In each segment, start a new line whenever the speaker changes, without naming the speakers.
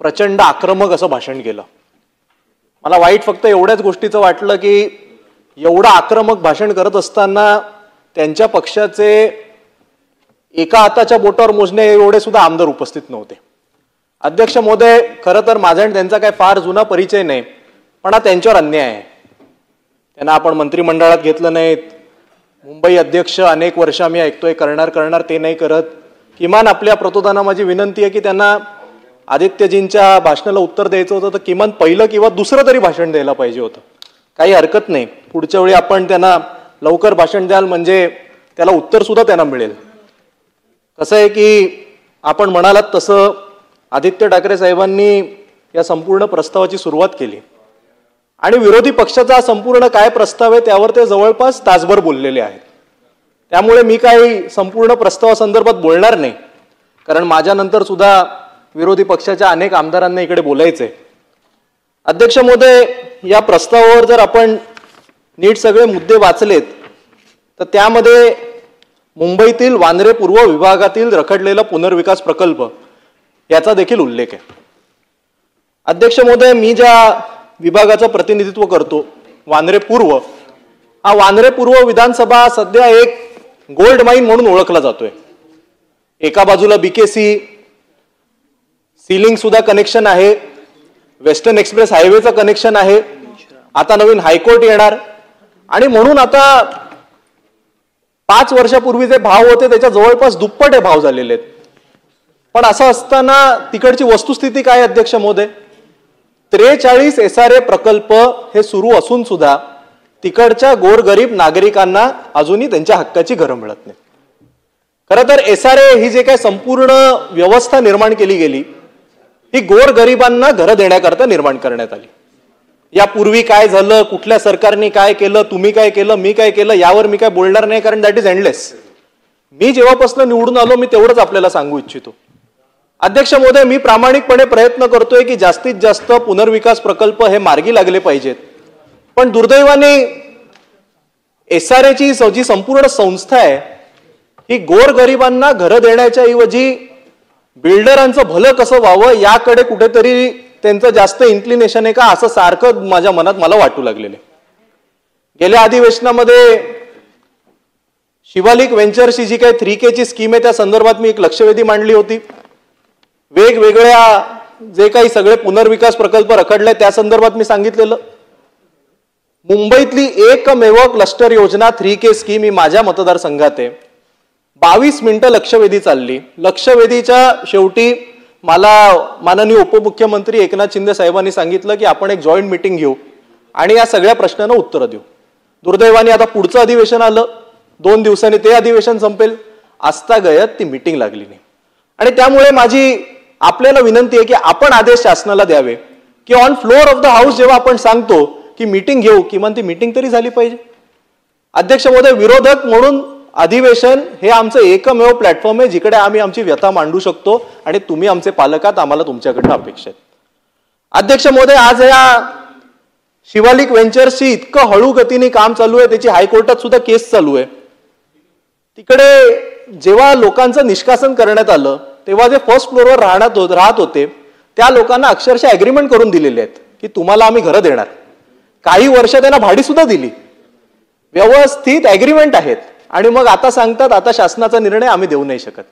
प्रचंड आक्रमक असं भाषण केलं. मला वाईट फक्त एवढ्याच गोष्टीचं वाटलं की एवढं आक्रमक भाषण करत असताना त्यांच्या पक्षाचे एका हाताच्या बोटावर मोजणे एवढे सुद्धा आमदार उपस्थित नव्हते. अध्यक्ष महोदय, खरं तर माझा आणि त्यांचा काही फार जुना परिचय नाही, पण हा त्यांच्यावर अन्याय आहे. त्यांना आपण मंत्रिमंडळात घेतलं नाहीत. मुंबई अध्यक्ष अनेक वर्ष आम्ही ऐकतोय करणार ते नाही करत. किमान आपल्या प्रतोदाना माझी विनंती आहे की त्यांना आदित्यजींच्या भाषणाला उत्तर द्यायचं होतं तर किमान पहिलं किंवा दुसरं तरी भाषण द्यायला पाहिजे होतं. काही हरकत नाही, पुढच्या वेळी आपण त्यांना लवकर भाषण द्याल म्हणजे त्याला उत्तर सुद्धा त्यांना मिळेल. कसं आहे की आपण म्हणालात तसं आदित्य ठाकरे साहेबांनी या संपूर्ण प्रस्तावाची सुरुवात केली आणि विरोधी पक्षाचा संपूर्ण काय प्रस्ताव आहे त्यावर ते जवळपास तासभर बोललेले आहेत. त्यामुळे मी काही संपूर्ण प्रस्तावासंदर्भात बोलणार नाही, कारण माझ्यानंतर सुद्धा विरोधी पक्षाच्या अनेक आमदारांना इकडे बोलायचंय. अध्यक्ष महोदय, या प्रस्तावावर जर आपण नीट सगळे मुद्दे वाचलेत तर त्यामध्ये मुंबईतील वांद्रे पूर्व विभागातील रखडलेला पुनर्विकास प्रकल्प याचा देखील उल्लेख आहे. अध्यक्ष महोदय, मी ज्या विभागाचं प्रतिनिधित्व करतो वांद्रे पूर्व, हा वांद्रे पूर्व विधानसभा सध्या एक गोल्ड माइन म्हणून ओळखला जातोय. एका बाजूला BKC सीलिंग सुद्धा कनेक्शन आहे, वेस्टर्न एक्सप्रेस हायवेचं कनेक्शन आहे, आता नवीन हायकोर्ट येणार आणि म्हणून आता 5 वर्षापूर्वी जे भाव होते त्याच्या जवळपास दुप्पट हे भाव झालेले आहेत. पण असं असताना तिकडची वस्तुस्थिती काय अध्यक्ष महोदय? 43 SRA प्रकल्प हे सुरू असून सुद्धा तिकडच्या गोरगरीब नागरिकांना अजूनही त्यांच्या हक्काची घरं मिळत नाही. खरं तर SRA ही जे काय संपूर्ण व्यवस्था निर्माण केली गेली ही गोरगरिबांना घरं देण्याकरता निर्माण करण्यात आली. यापूर्वी काय झालं, कुठल्या सरकारने काय केलं, तुम्ही काय केलं, मी काय केलं, यावर मी काय बोलणार नाही, कारण दॅट इज एंडलेस. मी जेव्हापासून निवडून आलो मी तेवढंच आपल्याला सांगू इच्छितो. अध्यक्ष महोदय, मी प्रामाणिकपणे प्रयत्न करतोय की जास्तीत जास्त पुनर्विकास प्रकल्प हे मार्गी लागले पाहिजेत. पण दुर्दैवाने SRAची जी संपूर्ण संस्था आहे ही गोरगरिबांना घरं देण्याच्या ऐवजी बिल्डरांचं भलं कसं व्हावं याकडे कुठेतरी त्यांचं जास्त इन्क्लिनेशन आहे का असं सारखं माझ्या मनात मला वाटू लागलेलं. गेल्या अधिवेशनामध्ये शिवालिक व्हेंचरची जी काही 3K ची स्कीम आहे त्या संदर्भात मी एक लक्षवेधी मांडली होती. वेगवेगळ्या जे काही सगळे पुनर्विकास प्रकल्प रखडले त्या संदर्भात मी सांगितलेलं. मुंबईतली एकमेव क्लस्टर योजना 3K स्कीम ही माझ्या मतदारसंघात आहे. 22 मिनिटं लक्षवेधी चालली. लक्षवेधीच्या शेवटी मला माननीय उपमुख्यमंत्री एकनाथ शिंदे साहेबांनी सांगितलं की आपण एक जॉईंट मीटिंग घेऊ आणि या सगळ्या प्रश्नांना उत्तर देऊ. दुर्दैवाने आता पुढचं अधिवेशन आलं, 2 दिवसांनी ते अधिवेशन संपेल, आजतागयत ती मीटिंग लागली नाही. आणि त्यामुळे माझी आपल्याला विनंती आहे की आपण आदेश शासनाला द्यावे की on floor of the house जेव्हा आपण सांगतो की मीटिंग घेऊ, किमान ती मीटिंग तरी झाली पाहिजे. अध्यक्ष महोदय, विरोधक म्हणून अधिवेशन हे आमचं एकमेव प्लॅटफॉर्म आहे जिकडे आम्ही आमची व्यथा मांडू शकतो आणि तुम्ही आमचे पालक आहात, आम्हाला तुमच्याकडनं अपेक्षा आहे. अध्यक्ष महोदय, आज या शिवालिक व्हेंचर्सची इतकं हळू गतीने काम चालू आहे, त्याची हायकोर्टात सुद्धा केस चालू आहे. तिकडे जेव्हा लोकांचं निष्कासन करण्यात आलं तेव्हा जे फर्स्ट फ्लोअरवर राहत होते त्या लोकांना अक्षरशः ॲग्रीमेंट करून दिलेले आहेत की तुम्हाला आम्ही घरं देणार. काही वर्ष त्यांना भाडी सुद्धा दिली, व्यवस्थित ॲग्रीमेंट आहेत. आणि मग आता सांगतात आता शासनाचा निर्णय आम्ही देऊ नाही शकत.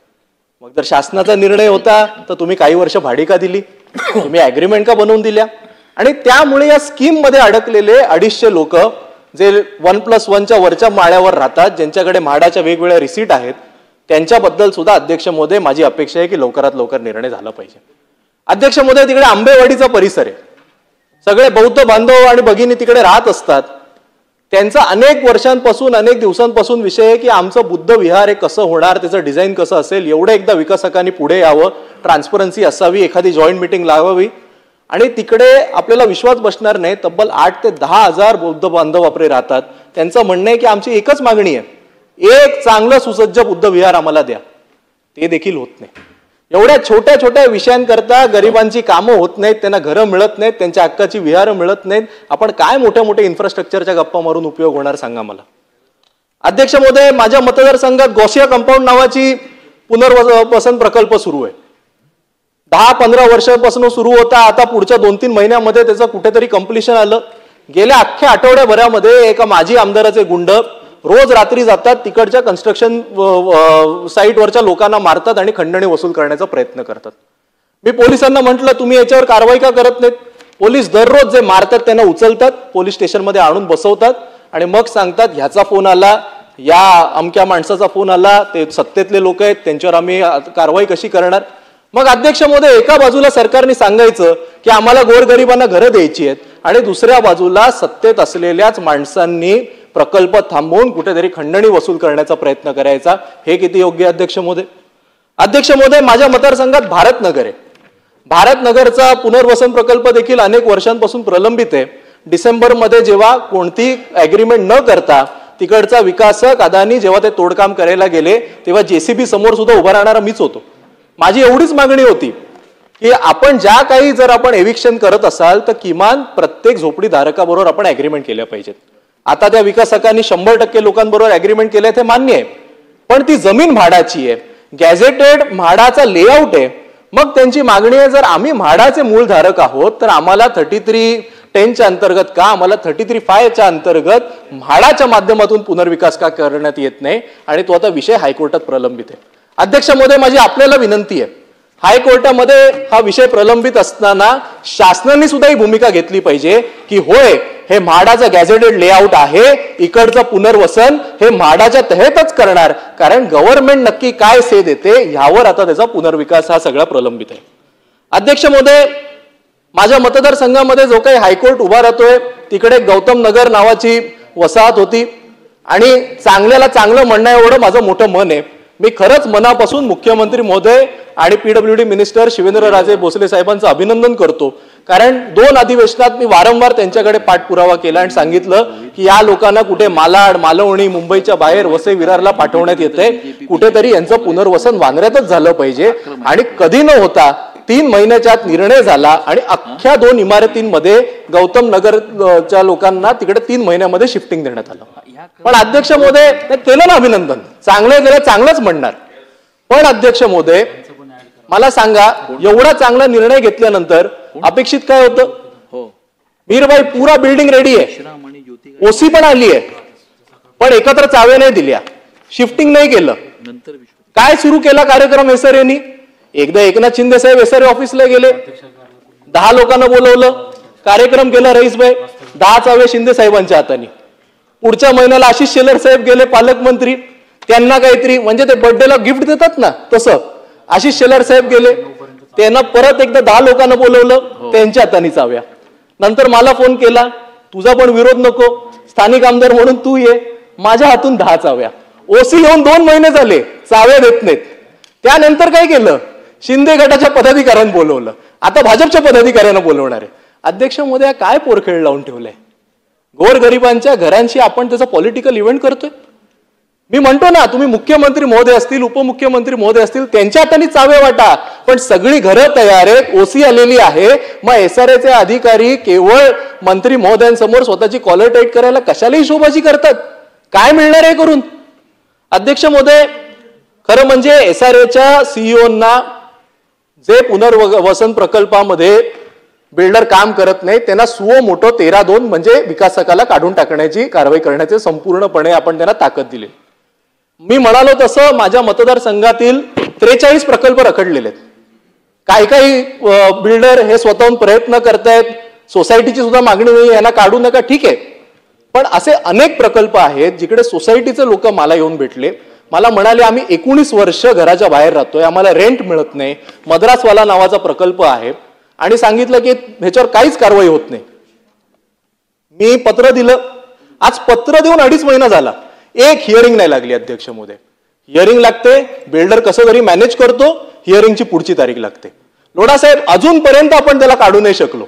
मग जर शासनाचा निर्णय होता तर तुम्ही काही वर्ष भाडी का दिली, तुम्ही ॲग्रीमेंट का बनवून दिल्या? आणि त्यामुळे या स्कीम मध्ये अडकलेले 250 लोक जे 1+1च्या वरच्या माळ्यावर राहतात, ज्यांच्याकडे म्हाडाच्या वेगवेगळ्या रिसीट आहेत, त्यांच्याबद्दल सुद्धा अध्यक्ष महोदय माझी अपेक्षा आहे की लवकरात लवकर निर्णय झाला पाहिजे. अध्यक्ष महोदय, तिकडे आंबेवाडीचा परिसर आहे, सगळे बौद्ध बांधव आणि भगिनी तिकडे राहत असतात. त्यांचा अनेक वर्षांपासून अनेक दिवसांपासून विषय आहे की आमचं बुद्ध विहार हे कसं होणार, त्याचं डिझाईन कसं असेल, एवढं एकदा विकासकांनी पुढे यावं, ट्रान्सपरन्सी असावी, एखादी जॉईंट मीटिंग लावावी. आणि तिकडे आपल्याला विश्वास बसणार नाही, तब्बल 8 ते 10 हजार बौद्ध बांधव आपले राहतात. त्यांचं म्हणणं आहे की आमची एकच मागणी आहे, एक चांगलं सुसज्ज बुद्ध विहार आम्हाला द्या. ते देखील होत नाही. एवढ्या छोट्या छोट्या विषयांकरता गरिबांची कामं होत नाहीत, त्यांना घरं मिळत नाहीत, त्यांच्या हक्काची विहारं मिळत नाहीत. आपण काय मोठ्या मोठ्या इन्फ्रास्ट्रक्चरच्या गप्पा मारून उपयोग होणार सांगा मला. अध्यक्ष महोदय, माझ्या मतदारसंघात गोसिया कंपाऊंड नावाची पुनर्वसन प्रकल्प सुरू आहे. 10-15 वर्षापासून सुरू होता, आता पुढच्या 2-3 महिन्यामध्ये त्याचं कुठेतरी कंप्लिशन आलं. गेल्या अख्ख्या आठवड्याभरामध्ये एका माजी आमदाराचे गुंड रोज रात्री जातात, तिकडच्या कन्स्ट्रक्शन साईटवरच्या लोकांना मारतात आणि खंडणी वसूल करण्याचा प्रयत्न करतात. मी पोलिसांना म्हटलं, तुम्ही याच्यावर कारवाई का करत नाहीत? पोलीस दररोज जे मारतात त्यांना उचलतात, पोलीस स्टेशनमध्ये आणून बसवतात आणि मग सांगतात ह्याचा फोन आला, या अमक्या माणसाचा फोन आला, ते सत्तेतले लोक आहेत, त्यांच्यावर आम्ही कारवाई कशी करणार? मग अध्यक्ष महोदय, एका बाजूला सरकारने सांगायचं की आम्हाला गोरगरिबांना घरं द्यायची आहेत आणि दुसऱ्या बाजूला सत्तेत असलेल्याच माणसांनी प्रकल्प थांबवून कुठेतरी खंडणी वसूल करण्याचा प्रयत्न करायचा. हे किती योग्य अध्यक्ष महोदय? अध्यक्ष महोदय, माझ्या मतदारसंघात भारतनगर आहे. भारतनगरचा पुनर्वसन प्रकल्प देखील अनेक वर्षांपासून प्रलंबित आहे. डिसेंबरमध्ये जेव्हा कोणती ॲग्रीमेंट न करता तिकडचा विकासक अदानी जेव्हा ते तोडकाम करायला गेले तेव्हा JCB समोर सुद्धा उभा राहणारा मीच होतो. माझी एवढीच मागणी होती की आपण ज्या काही जर आपण एविक्शन करत असाल तर किमान प्रत्येक झोपडी धारकाबरोबर आपण ॲग्रीमेंट केल्या पाहिजेत. आता त्या विकासकांनी 100% लोकांबरोबर ॲग्रीमेंट केलंय, ते मान्य आहे, पण ती जमीन म्हाडाची आहे, गॅझेटेड म्हाडाचा लेआउट आहे. मग त्यांची मागणी आहे, जर आम्ही म्हाडाचे मूळ धारक आहोत तर आम्हाला 3310च्या अंतर्गत का, आम्हाला 33(5)च्या अंतर्गत म्हाडाच्या माध्यमातून पुनर्विकास का करण्यात येत नाही? आणि तो आता विषय हायकोर्टात प्रलंबित आहे. अध्यक्ष महोदय, माझी आपल्याला विनंती आहे, हायकोर्टामध्ये हा विषय प्रलंबित असताना शासनाने सुद्धा ही भूमिका घेतली पाहिजे की होय, हे म्हाडाचं गॅझेटेड लेआउट आहे, इकडचं पुनर्वसन हे म्हाडाच्या तहतच करणार, कारण गव्हर्नमेंट नक्की काय से देते ह्यावर आता त्याचा पुनर्विकास हा सगळा प्रलंबित आहे. अध्यक्ष महोदय, माझ्या मतदारसंघामध्ये जो काही हायकोर्ट उभा राहतोय तिकडे गौतम नगर नावाची वसाहत होती आणि चांगल्याला चांगलं म्हणणं एवढं माझं मोठं मन आहे. मी खरंच मनापासून मुख्यमंत्री महोदय आणि PWD मिनिस्टर शिवेंद्रराजे भोसले साहेबांचं अभिनंदन करतो, कारण 2 अधिवेशनात मी वारंवार त्यांच्याकडे पाठपुरावा केला आणि सांगितलं की या लोकांना कुठे मालाड, मालवणी, मुंबईच्या बाहेर वसई विरारला पाठवण्यात येते, कुठेतरी यांचं पुनर्वसन वांद्र्यातच झालं पाहिजे. आणि कधी न होता 3 महिन्याच्या आत निर्णय झाला आणि अख्ख्या 2 इमारतींमध्ये गौतम नगरच्या लोकांना तिकडे 3 महिन्यामध्ये शिफ्टिंग देण्यात आलं. पण अध्यक्ष महोदय, केलं ना अभिनंदन, चांगलं केलं, चांगलंच म्हणणार. पण अध्यक्ष महोदय, मला सांगा, एवढा चांगला निर्णय घेतल्यानंतर अपेक्षित काय होतं? मीरबाई, पुरा बिल्डिंग रेडी आहे, OC पण आली आहे, पण एकत्र चावे नाही दिल्या, शिफ्टिंग नाही केलं. काय सुरू केला कार्यक्रम SRAनी? एकदा एकनाथ शिंदे साहेब SRA ऑफिसला गेले, 10 लोकांना बोलवलं, कार्यक्रम केला रईसभाई, 10 चावे शिंदे साहेबांच्या हाताने. पुढच्या महिन्याला आशिष शेलार साहेब गेले, पालकमंत्री, त्यांना काहीतरी म्हणजे ते बर्थडेला गिफ्ट देतात ना तसं, आशिष शेलार साहेब गेले, त्यांना परत एकदा 10 लोकांना बोलवलं, त्यांच्या हाताने चाव्या. नंतर मला फोन केला, तुझा पण विरोध नको, स्थानिक आमदार म्हणून तू ये, माझ्या हातून 10 चाव्या. OC येऊन 2 महिने झाले, चाव्या देत नाहीत. त्यानंतर काय केलं? शिंदे गटाच्या पदाधिकाऱ्यांना बोलवलं, आता भाजपच्या पदाधिकाऱ्यांना बोलवणार आहे. अध्यक्ष महोदय, काय पोरखेळ लावून ठेवलंय? गोरगरिबांच्या घरांशी आपण त्याचा पॉलिटिकल इव्हेंट करतोय. मी म्हणतो ना, तुम्ही मुख्यमंत्री महोदय असतील, उपमुख्यमंत्री महोदय असतील, त्यांच्या हाताने चावे वाटा, पण सगळी घरं तयार आहेत, OC आलेली आहे, मग SRAचे अधिकारी केवळ मंत्री महोदयांसमोर स्वतःची कॉलर टाईट करायला कशाला हिशोबाची करतात? काय मिळणार आहे करून? अध्यक्ष महोदय, खरं म्हणजे SRAच्या CEOंना जे पुनर्वसन प्रकल्पामध्ये बिल्डर काम करत नाही त्यांना सुओ मोठो 13-2 म्हणजे विकासकाला काढून टाकण्याची कारवाई करण्याचे संपूर्णपणे आपण त्यांना ताकद दिली. मी म्हणालो तसं माझ्या मतदारसंघातील 43 प्रकल्प रखडलेले आहेत. काही बिल्डर हे स्वतःहून प्रयत्न करतायत, सोसायटीची सुद्धा मागणी नाही यांना काढू नका, ठीक आहे, पण असे अनेक प्रकल्प आहेत जिकडे सोसायटीचे लोक मला येऊन भेटले, मला म्हणाले आम्ही 19 वर्ष घराच्या बाहेर राहतोय, आम्हाला रेंट मिळत नाही, मद्रासवाला नावाचा प्रकल्प आहे, आणि सांगितलं की ह्याच्यावर काहीच कारवाई होत नाही. मी पत्र दिलं, आज पत्र देऊन 2.5 महिना झाला, एक हिअरिंग नाही लागली. अध्यक्ष महोदय, हिअरिंग लागते, बिल्डर कसं तरी मॅनेज करतो, हिअरिंगची पुढची तारीख लागते. लोढा साहेब, अजूनपर्यंत आपण त्याला काढू नाही शकलो.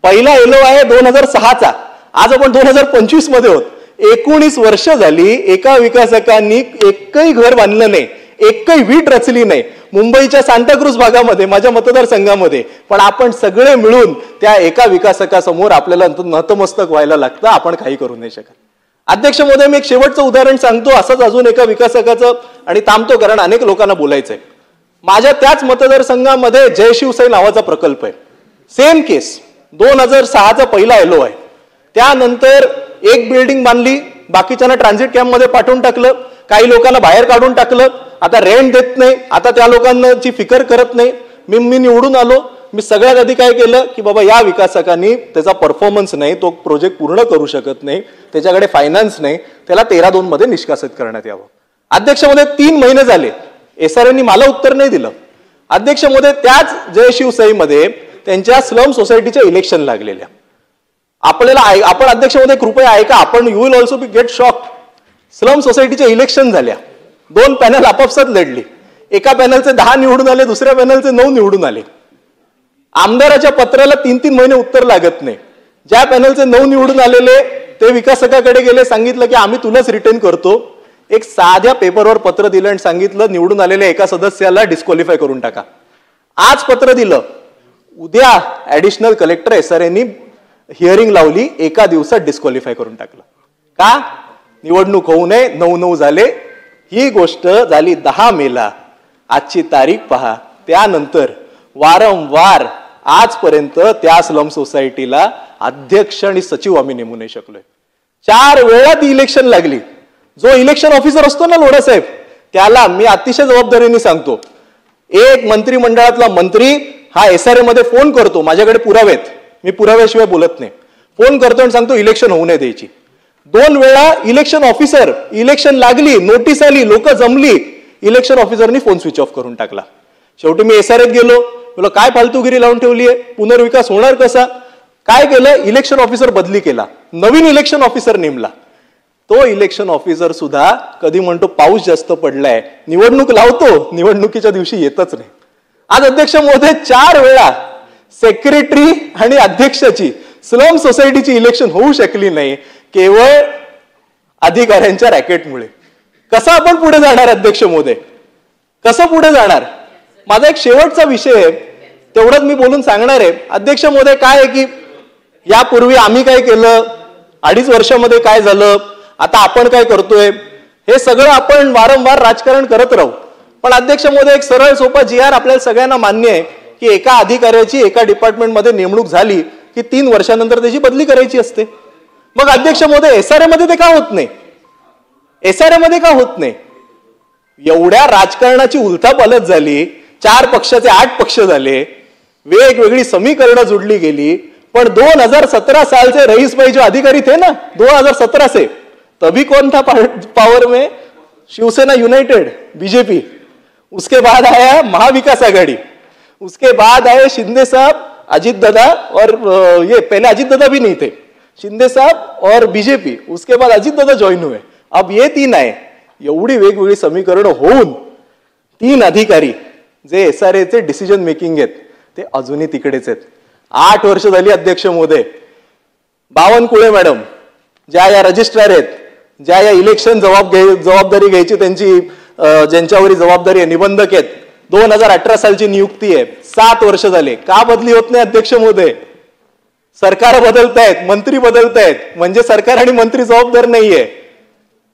पहिला LO आहे 2006चा, आज आपण 2025 मध्ये होत. 19 वर्ष झाली, एका विकासकांनी एकही घर बांधलं नाही, एकही वीट रचली नाही मुंबईच्या सांताक्रूज भागामध्ये, माझ्या मतदारसंघामध्ये, पण आपण सगळे मिळून त्या एका विकासकासमोर आपल्याला नतमस्तक व्हायला लागतं, आपण काही करू नाही शकत. अध्यक्ष महोदय, मी एक शेवटचं उदाहरण सांगतो, असंच अजून एका विकासकाचं, आणि थांबतो कारण अनेक लोकांना बोलायचंय. माझ्या त्याच मतदारसंघामध्ये जय शिवसाई नावाचा प्रकल्प आहे, सेम केस. 2006चा पहिला एलो आहे. त्यानंतर एक बिल्डिंग बांधली, बाकीच्यांना ट्रान्झिट कॅम्पमध्ये पाठवून टाकलं, काही लोकांना बाहेर काढून टाकलं. आता रेंट देत नाही, आता त्या लोकांची फिकर करत नाही. मी निवडून आलो, मी सगळ्यात आधी काय केलं की बाबा या विकासकांनी त्याचा परफॉर्मन्स नाही, तो प्रोजेक्ट पूर्ण करू शकत नाही, त्याच्याकडे फायनान्स नाही, त्याला 13-2 मध्ये निष्कासित करण्यात यावं. अध्यक्ष महोदय 3 महिने झाले SRAंनी मला उत्तर नाही दिलं. अध्यक्ष महोदय त्याच जय शिवसाईमध्ये त्यांच्या स्लम सोसायटीच्या इलेक्शन लागलेल्या. आपण अध्यक्ष महोदय कृपया ऐका, आपण you will also be get shocked. Slum सोसायटीच्या इलेक्शन झाल्या, 2 पॅनल आपापसात लढली. एका पॅनलचे 10 निवडून आले, दुसऱ्या पॅनलचे 9 निवडून आले. आमदाराच्या पत्राला 3-3 महिने उत्तर लागत नाही. ज्या पॅनलचे 9 निवडून आलेले ते विकासकाकडे गेले, सांगितलं की आम्ही तुलाच रिटर्न करतो. एक साध्या पेपरवर पत्र दिलं आणि सांगितलं निवडून आलेल्या एका सदस्याला डिस्क्वालिफाय करून टाका. आज पत्र दिलं, उद्या ऍडिशनल कलेक्टर SRAंनी हिअरिंग लावली, एका दिवसात डिस्क्वालिफाय करून टाकलं. का? निवडणूक होऊ नये, 9-9 झाले. ही गोष्ट झाली 10 मेला. आजची तारीख पहा. त्यानंतर वारंवार आजपर्यंत त्या स्लम सोसायटीला अध्यक्ष आणि सचिव आम्ही नेमू नाही शकलोय. 4 वेळा ती इलेक्शन लागली. जो इलेक्शन ऑफिसर असतो ना लोढा साहेब, त्याला मी अतिशय जबाबदारीने सांगतो, एक मंत्रिमंडळातला मंत्री हा SRA मध्ये फोन करतो, माझ्याकडे पुरावेत, मी पुराव्याशिवाय बोलत नाही, फोन करतो आणि सांगतो इलेक्शन होऊ नये द्यायची. 2 वेळा इलेक्शन ऑफिसर, इलेक्शन लागली, नोटीस आली, लोक जमली, इलेक्शन ऑफिसरनी फोन स्विच ऑफ करून टाकला. शेवटी मी SRAत गेलो, बोला काय फालतूगिरी लावून ठेवली आहे, पुनर्विकास होणार कसा? काय केलं? इलेक्शन ऑफिसर बदली केला, नवीन इलेक्शन ऑफिसर नेमला. तो इलेक्शन ऑफिसर सुद्धा कधी म्हणतो पाऊस जास्त पडलाय, निवडणूक लावतो, निवडणुकीच्या दिवशी येतच नाही. आज अध्यक्ष महोदय 4 वेळा सेक्रेटरी आणि अध्यक्षाची स्लम सोसायटीची इलेक्शन होऊ शकली नाही, केवळ अधिकाऱ्यांच्या रॅकेटमुळे. कसं आपण पुढे जाणार अध्यक्ष महोदय, कसं पुढे जाणार? माझा एक शेवटचा विषय तेवढंच मी बोलून सांगणार आहे. अध्यक्ष महोदय काय आहे की यापूर्वी आम्ही काय केलं, 2.5 वर्षामध्ये काय झालं, आता आपण काय करतोय, हे सगळं आपण वारंवार राजकारण करत राहू. पण अध्यक्ष महोदय एक सरळ सोपा GR आपल्याला सगळ्यांना मान्य आहे की एका अधिकाऱ्याची एका डिपार्टमेंटमध्ये नेमणूक झाली की 3 वर्षानंतर त्याची बदली करायची असते. मग अध्यक्ष महोदय SRA मध्ये ते का होत नाही? SRA मध्ये का होत नाही? एवढ्या राजकारणाची उलथापालथ झाली, 4 पक्षाचे 8 पक्ष झाले, वेगवेगळी समीकरणं जुडली गेली. पण 2017 साल से रईस भाई जो अधिकारी थे ना, 2017 से, तभी कौन था पावर में? Shivsena united, BJP. उसके बाद आया महाविकास आघाड़ी, उसके बाद आए शिंदे साहब, अजीत दादा, और ये पहले अजीत दादा भी नहीं थे, शिंदे साहब और बीजेपी, उसके बाद अजीत दादा ज्वाइन हुए, अब ये 3 आए. एवढी वेगवेगळी समीकरण होऊन 3 अधिकारी जे SRAचे डिसिजन मेकिंग आहेत ते अजूनही तिकडेच आहेत. 8 वर्ष झाली अध्यक्ष महोदय. बावनकुळे मॅडम ज्या या रजिस्ट्रार आहेत, ज्या या इलेक्शन जबाबदारी घ्यायची त्यांची ज्यांच्यावरील जबाबदारी आहे, निबंधक आहेत, 2018 सालची नियुक्ती आहे, 7 वर्ष झाले. का बदली होत नाही अध्यक्ष महोदय? सरकार बदलतायत, मंत्री बदलतायत, म्हणजे सरकार आणि मंत्री जबाबदार नाहीये.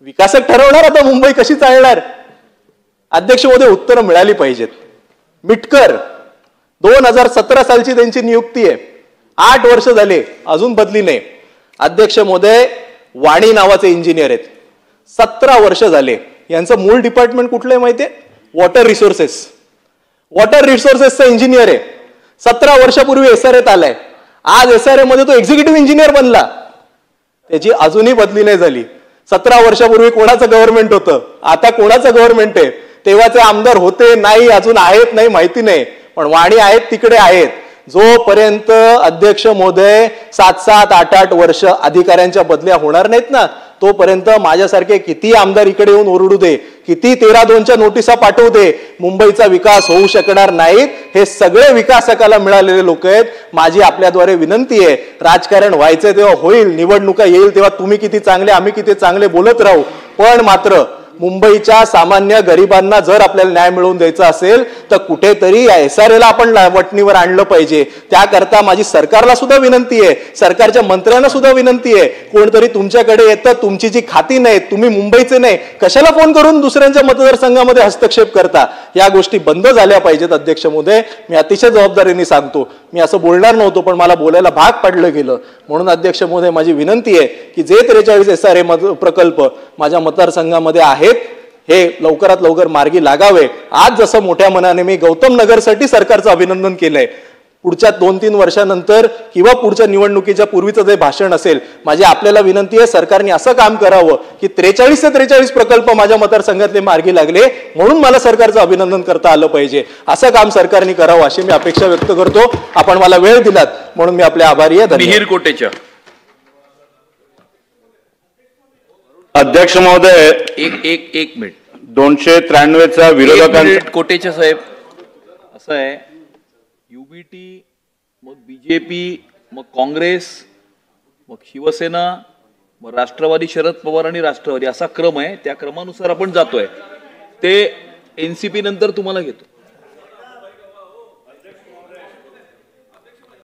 विकासक ठरवणार आता मुंबई कशी चालणार? अध्यक्ष महोदय उत्तरं मिळाली पाहिजेत. मिटकर 2017 सालची त्यांची नियुक्ती आहे, 8 वर्ष झाले अजून बदली नाही. अध्यक्ष महोदय वाणी नावाचे इंजिनियर आहेत, 17 वर्ष झाले. यांचं मूळ डिपार्टमेंट कुठलं आहे माहितीये? Water resources. वॉटर रिसोर्सेसचा इंजिनियर आहे, 17 वर्षापूर्वी SRAत आलाय. आज SRA मध्ये तो एक्झिक्युटिव्ह इंजिनियर बनला, त्याची अजूनही बदली नाही झाली. 17 वर्षापूर्वी कोणाचं गव्हर्नमेंट होतं, आता कोणाचं गव्हर्नमेंट आहे, तेव्हाचे आमदार होते नाही, अजून आहेत नाही माहिती नाही, पण वाणी आहेत तिकडे आहेत. जोपर्यंत अध्यक्ष महोदय 7-7, 8-8 वर्ष अधिकाऱ्यांच्या बदल्या होणार नाहीत ना, तोपर्यंत माझ्यासारखे किती आमदार इकडे येऊन ओरडू दे, किती 13-2च्या नोटिसा पाठवू दे, मुंबईचा विकास होऊ शकणार नाहीत. हे सगळे विकासकाला मिळालेले लोक आहेत. माझी आपल्याद्वारे विनंती आहे, राजकारण व्हायचंय तेव्हा होईल, निवडणुका येईल तेव्हा तुम्ही किती चांगले आम्ही किती चांगले बोलत राहू, पण मात्र मुंबईच्या सामान्य गरिबांना जर आपल्याला न्याय मिळवून द्यायचा असेल तर कुठेतरी या SRA ला आपण वटणीवर आणलं पाहिजे. त्याकरता माझी सरकारला सुद्धा विनंती आहे, सरकारच्या मंत्र्यांना सुद्धा विनंती आहे, कोणतरी तुमच्याकडे येतं, तुमची जी खाती नाहीत, तुम्ही मुंबईचे नाही, कशाला फोन करून दुसऱ्यांच्या मतदारसंघामध्ये हस्तक्षेप करता. या गोष्टी बंद झाल्या पाहिजेत. अध्यक्ष महोदय, मी अतिशय जबाबदारीने सांगतो, मी असं बोलणार नव्हतो पण मला बोलायला भाग पाडलं गेलं. म्हणून अध्यक्ष महोदय, माझी विनंती आहे की जे 43 SRA प्रकल्प माझ्या मतदारसंघामध्ये आहेत हे लवकरात लवकर मार्गी लागावे. आज जसं मोठ्या मनाने मी गौतम नगरसाठी सरकारचं अभिनंदन केलंय, पुढच्या 2-3 वर्षानंतर किंवा पुढच्या निवडणुकीच्या पूर्वीचं जे भाषण असेल, माझी आपल्याला विनंती आहे सरकारने असं काम करावं की 43 ते 43 प्रकल्प माझ्या मतदारसंघातले मार्गी लागले म्हणून मला सरकारचं अभिनंदन करता आलं पाहिजे. असं काम सरकारने करावं अशी मी अपेक्षा व्यक्त करतो. आपण मला वेळ दिलात म्हणून मी आपले आभारी आहे.
मिहिर कोटेचा.
अध्यक्ष महोदय,
एक मिनिट.
293चा विरोधकांचा
कोटेचा साहेब, असं आहे, UBT, मग BJP, मग काँग्रेस, मग शिवसेना, मग राष्ट्रवादी, शरद पवार आणि राष्ट्रवादी असा क्रम आहे. त्या क्रमानुसार आपण जातोय. ते NCP नंतर तुम्हाला घेतो.